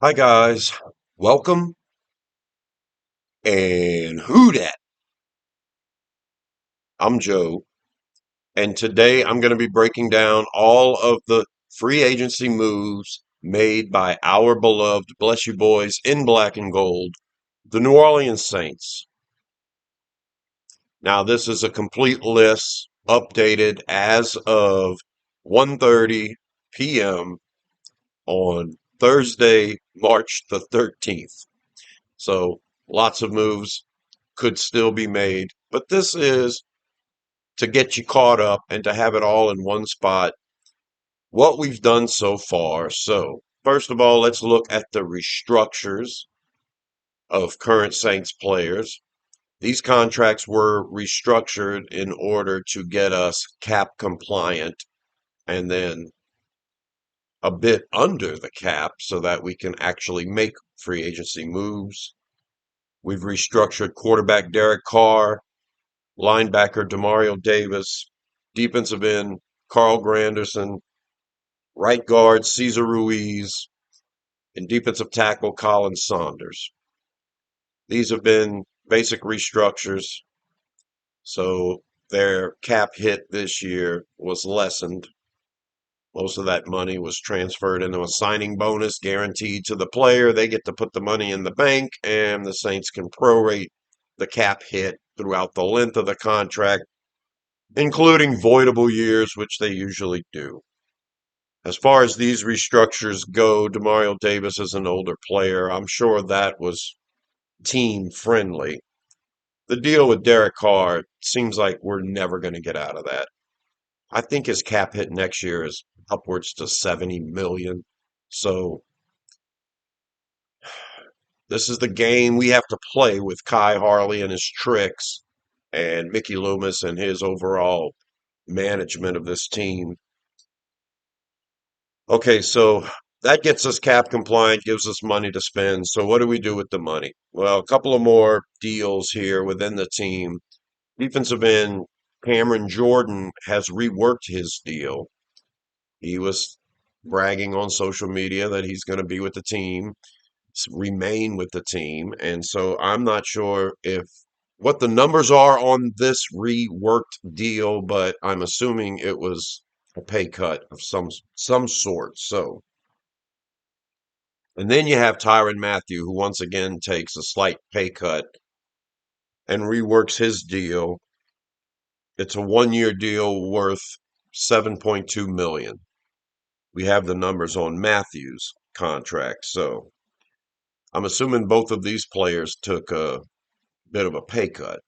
Hi guys, welcome and who dat? I'm Joe, and today I'm going to be breaking down all of the free agency moves made by our beloved, bless you boys, in black and gold, the New Orleans Saints. Now this is a complete list updated as of 1:30 p.m. on Thursday, March the 13th. So lots of moves could still be made, but this is to get you caught up and to have it all in one spot, what we've done so far. So, first of all, let's look at the restructures of current Saints players. These contracts were restructured in order to get us cap compliant and then a bit under the cap so that we can actually make free agency moves. We've restructured quarterback Derek Carr, linebacker Demario Davis, defensive end Carl Granderson, right guard Cesar Ruiz, and defensive tackle Colin Saunders. These have been basic restructures, so their cap hit this year was lessened. Most of that money was transferred into a signing bonus guaranteed to the player. They get to put the money in the bank, and the Saints can prorate the cap hit throughout the length of the contract, including voidable years, which they usually do. As far as these restructures go, Demario Davis is an older player. I'm sure that was team friendly. The deal with Derek Carr seems like we're never going to get out of that. I think his cap hit next year is upwards to 70 million. So this is the game we have to play with Kai Harley and his tricks and Mickey Loomis and his overall management of this team. Okay, so that gets us cap compliant, gives us money to spend. So what do we do with the money? Well, a couple of more deals here within the team. Defensive end Cameron Jordan has reworked his deal. He was bragging on social media that he's going to be with the team, remain with the team, and so I'm not sure if what the numbers are on this reworked deal, but I'm assuming it was a pay cut of some sort. So and then you have Tyrann Mathieu, who once again takes a slight pay cut and reworks his deal. It's a 1-year deal worth 7.2 million. We have the numbers on Mathieu's contract, so I'm assuming both of these players took a bit of a pay cut.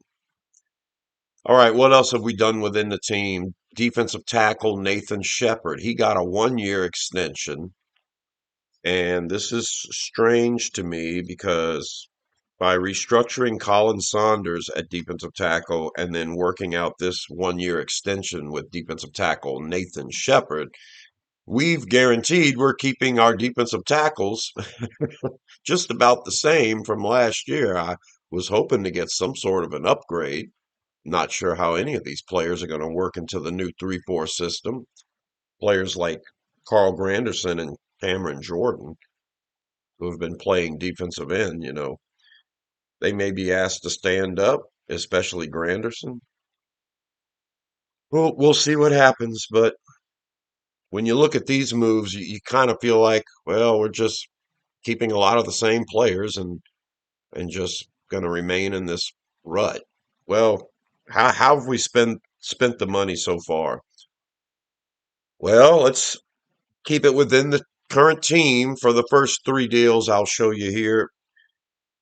All right, what else have we done within the team? Defensive tackle Nathan Shepard. He got a 1-year extension. And this is strange to me because by restructuring Colin Saunders at defensive tackle and then working out this 1-year extension with defensive tackle Nathan Shepard, we've guaranteed we're keeping our defensive tackles just about the same from last year. I was hoping to get some sort of an upgrade. Not sure how any of these players are going to work into the new 3-4 system. Players like Carl Granderson and Cameron Jordan, who have been playing defensive end, they may be asked to stand up, especially Granderson. We'll see what happens, but when you look at these moves, you kind of feel like, well, we're just keeping a lot of the same players and just going to remain in this rut. Well, how have we spent the money so far? Well, let's keep it within the current team for the first three deals I'll show you here.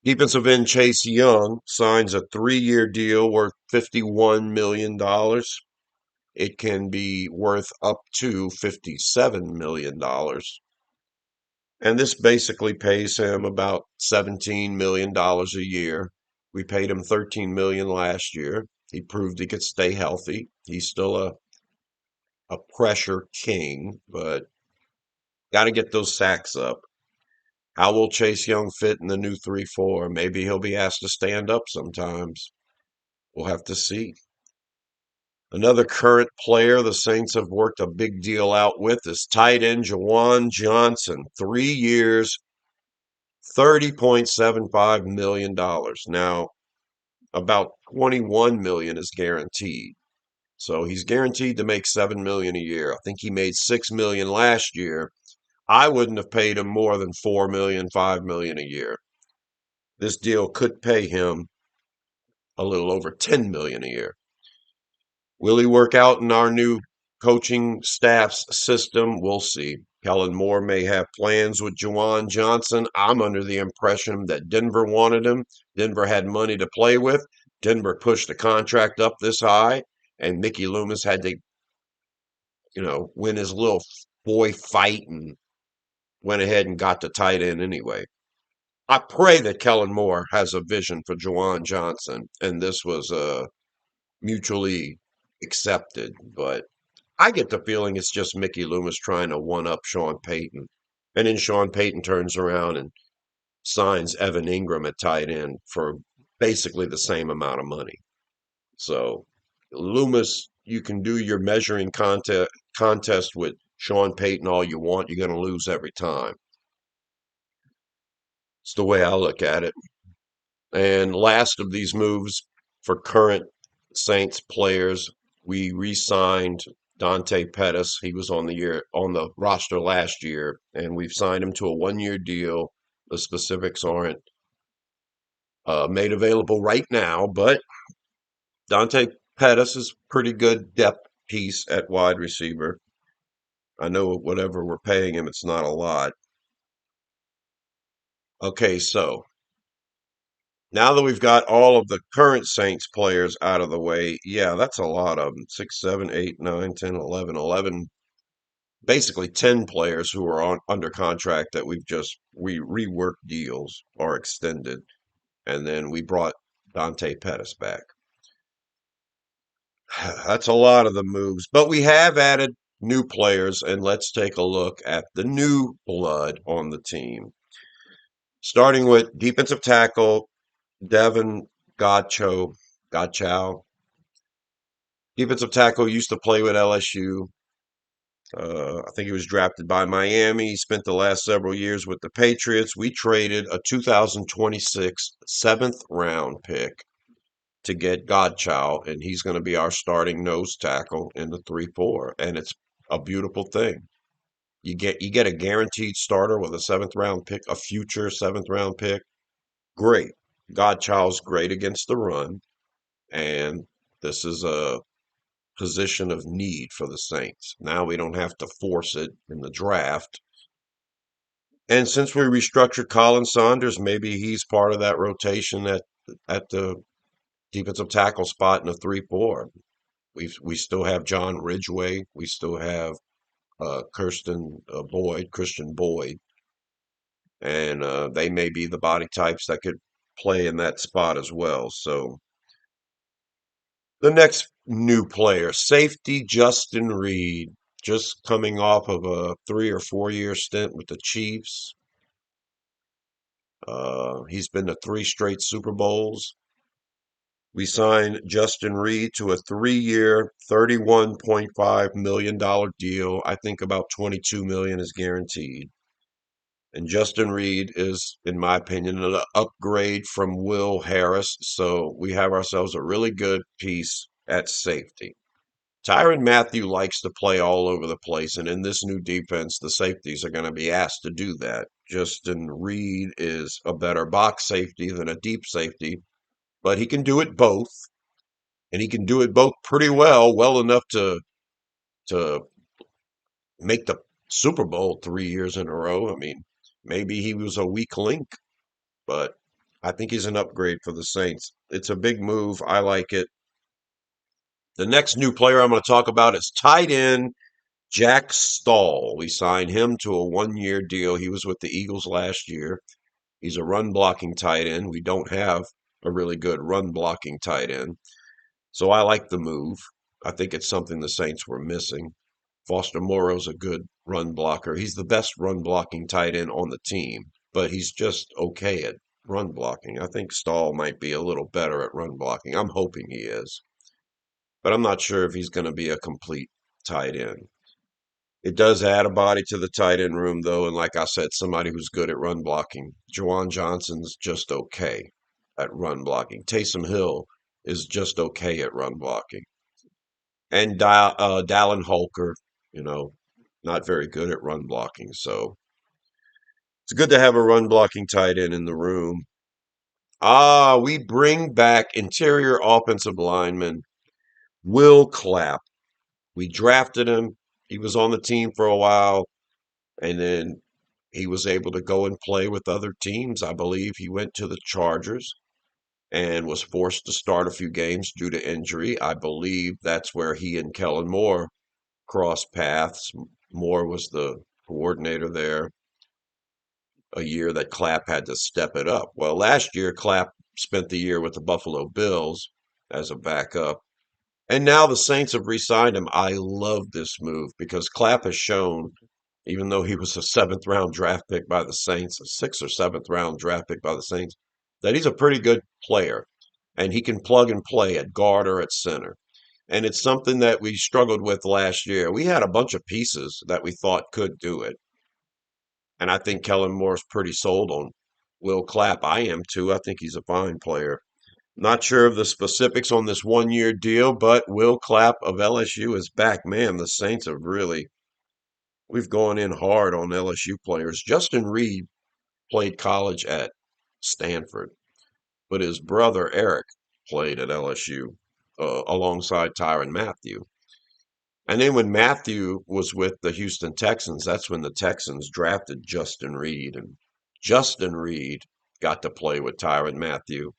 Defensive end Chase Young signs a 3-year deal worth $51 million. It can be worth up to $57 million. And this basically pays him about $17 million a year. We paid him $13 million last year. He proved he could stay healthy. He's still a pressure king, but got to get those sacks up. How will Chase Young fit in the new 3-4? Maybe he'll be asked to stand up sometimes. We'll have to see. Another current player the Saints have worked a big deal out with is tight end Jawan Johnson. 3 years, $30.75 million. Now, about 21 million is guaranteed. So he's guaranteed to make 7 million a year. I think he made 6 million last year. I wouldn't have paid him more than 4 million, 5 million a year. This deal could pay him a little over 10 million a year. Will he work out in our new coaching staff's system? We'll see. Kellen Moore may have plans with Juwan Johnson. I'm under the impression that Denver wanted him. Denver had money to play with. Denver pushed the contract up this high, and Mickey Loomis had to, win his little boy fight and went ahead and got the tight end anyway. I pray that Kellen Moore has a vision for Juwan Johnson, and this was mutually accepted. But I get the feeling it's just Mickey Loomis trying to one up Sean Payton. And then Sean Payton turns around and signs Evan Ingram at tight end for basically the same amount of money. So Loomis, you can do your measuring contest with Sean Payton all you want. You're going to lose every time. It's the way I look at it. And last of these moves for current Saints players, we re-signed Dante Pettis. He was on the roster last year, and we've signed him to a 1-year deal. The specifics aren't made available right now, but Dante Pettis is pretty good depth piece at wide receiver. I know whatever we're paying him, it's not a lot. Okay, so now that we've got all of the current Saints players out of the way, yeah, that's a lot of them. 6, 7, 8, 9, 10, 11, 11, basically 10 players who are under contract that we reworked deals or extended, and then we brought Dante Pettis back. That's a lot of the moves, but we have added new players, and let's take a look at the new blood on the team. Starting with defensive tackle Devin Godchow. Defensive tackle used to play with LSU. I think he was drafted by Miami. He spent the last several years with the Patriots. We traded a 2026 seventh round pick to get Godchow, and he's going to be our starting nose tackle in the 3-4. And it's a beautiful thing. You get a guaranteed starter with a seventh round pick, a future seventh round pick. Great. Godchow's great against the run, and this is a position of need for the Saints. Now we don't have to force it in the draft. And since we restructured Colin Saunders, maybe he's part of that rotation at the defensive tackle spot in the 3-4. We still have John Ridgeway. We still have Christian Boyd, and they may be the body types that could play in that spot as well. So the next new player, safety Justin Reid, just coming off of a 3 or 4 year stint with the Chiefs. He's been to 3 straight Super Bowls. We signed Justin Reid to a 3-year, $31.5 million deal. I think about 22 million is guaranteed. And Justin Reid is, in my opinion, an upgrade from Will Harris. So we have ourselves a really good piece at safety. Tyrann Mathieu likes to play all over the place, and in this new defense, the safeties are going to be asked to do that. Justin Reid is a better box safety than a deep safety, but he can do it both, and he can do it both pretty well enough to make the Super Bowl 3 years in a row. I mean, maybe he was a weak link, but I think he's an upgrade for the Saints. It's a big move. I like it. The next new player I'm going to talk about is tight end Jack Stahl. We signed him to a 1-year deal. He was with the Eagles last year. He's a run blocking tight end. We don't have a really good run blocking tight end. So I like the move. I think it's something the Saints were missing. Foster Moreau's a good run blocker. He's the best run blocking tight end on the team, but he's just okay at run blocking. I think Stahl might be a little better at run blocking. I'm hoping he is, but I'm not sure if he's going to be a complete tight end. It does add a body to the tight end room, though, and like I said, somebody who's good at run blocking. Jawan Johnson's just okay at run blocking. Taysom Hill is just okay at run blocking. And Dallin Holker, you know, not very good at run blocking. So it's good to have a run blocking tight end in the room. We bring back interior offensive lineman Will Clapp. We drafted him. He was on the team for a while, and then he was able to go and play with other teams. I believe he went to the Chargers and was forced to start a few games due to injury. I believe that's where he and Kellen Moore crossed paths. Moore was the coordinator there a year that Clapp had to step it up. Well, last year, Clapp spent the year with the Buffalo Bills as a backup. And now the Saints have re-signed him. I love this move because Clapp has shown, even though he was a seventh round draft pick by the Saints, a sixth or seventh round draft pick by the Saints, that he's a pretty good player and he can plug and play at guard or at center. And it's something that we struggled with last year. We had a bunch of pieces that we thought could do it. And I think Kellen Moore's pretty sold on Will Clapp. I am too. I think he's a fine player. Not sure of the specifics on this 1 year deal, but Will Clapp of LSU is back. Man, the Saints have really, we've gone in hard on LSU players. Justin Reed played college at Stanford, but his brother Eric played at LSU alongside Tyrann Mathieu. And then when Mathieu was with the Houston Texans, that's when the Texans drafted Justin Reed. And Justin Reed got to play with Tyrann Mathieu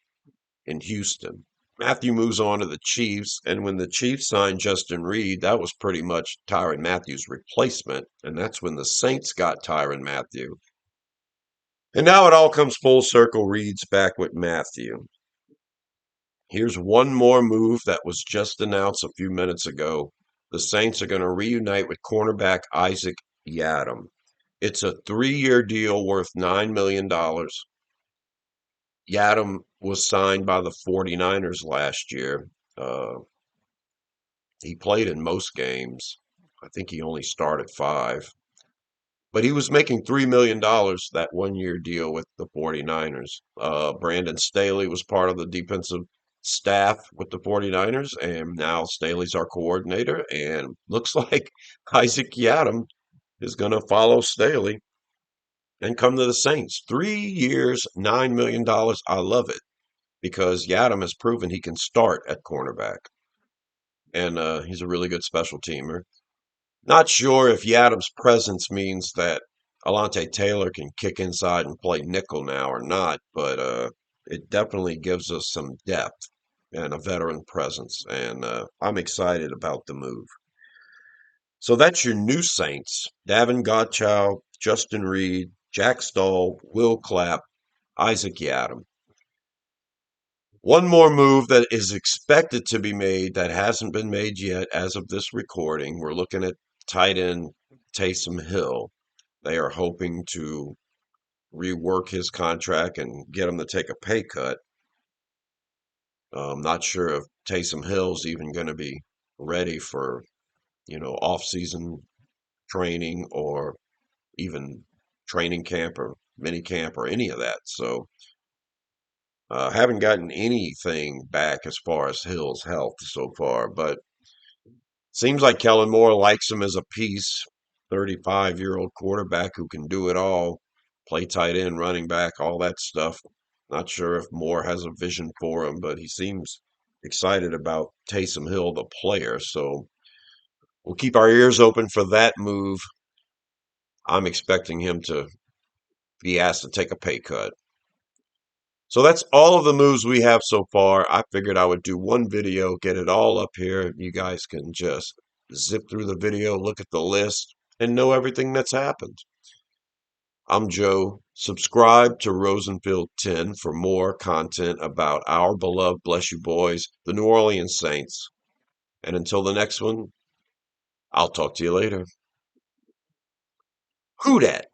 in Houston. Mathieu moves on to the Chiefs, and when the Chiefs signed Justin Reed, that was pretty much Tyrann Mathieu's replacement, and that's when the Saints got Tyrann Mathieu. And now it all comes full circle. Reed's back with Mathieu. Here's one more move that was just announced a few minutes ago. The Saints are going to reunite with cornerback Isaac Yiadom. It's a 3 year deal worth $9 million. Yiadom was signed by the 49ers last year. He played in most games. I think he only started five. But he was making $3 million that 1 year deal with the 49ers. Brandon Staley was part of the defensive staff with the 49ers, and now Staley's our coordinator. And looks like Isaac Yiadom is going to follow Staley and come to the Saints. 3 years, $9 million. I love it because Yiadom has proven he can start at cornerback. And he's a really good special teamer. Not sure if Yiadom's presence means that Alontae Taylor can kick inside and play nickel now or not, but it definitely gives us some depth and a veteran presence, and I'm excited about the move. So that's your new Saints: Davin Godchaux, Justin Reed, Jack Stoll, Will Clapp, Isaac Yiadom. One more move that is expected to be made that hasn't been made yet as of this recording. We're looking at tight end Taysom Hill. They are hoping to rework his contract and get him to take a pay cut. I'm not sure if Taysom Hill's even going to be ready for, off-season training or even training camp or mini camp or any of that. So haven't gotten anything back as far as Hill's health so far, but seems like Kellen Moore likes him as a piece. 35-year-old quarterback who can do it all, play tight end, running back, all that stuff. Not sure if Moore has a vision for him, but he seems excited about Taysom Hill, the player. So we'll keep our ears open for that move. I'm expecting him to be asked to take a pay cut. So that's all of the moves we have so far. I figured I would do one video, get it all up here. You guys can just zip through the video, look at the list, and know everything that's happened. I'm Joe. Subscribe to Rosenfield 10 for more content about our beloved, bless you boys, the New Orleans Saints. And until the next one, I'll talk to you later. Who dat?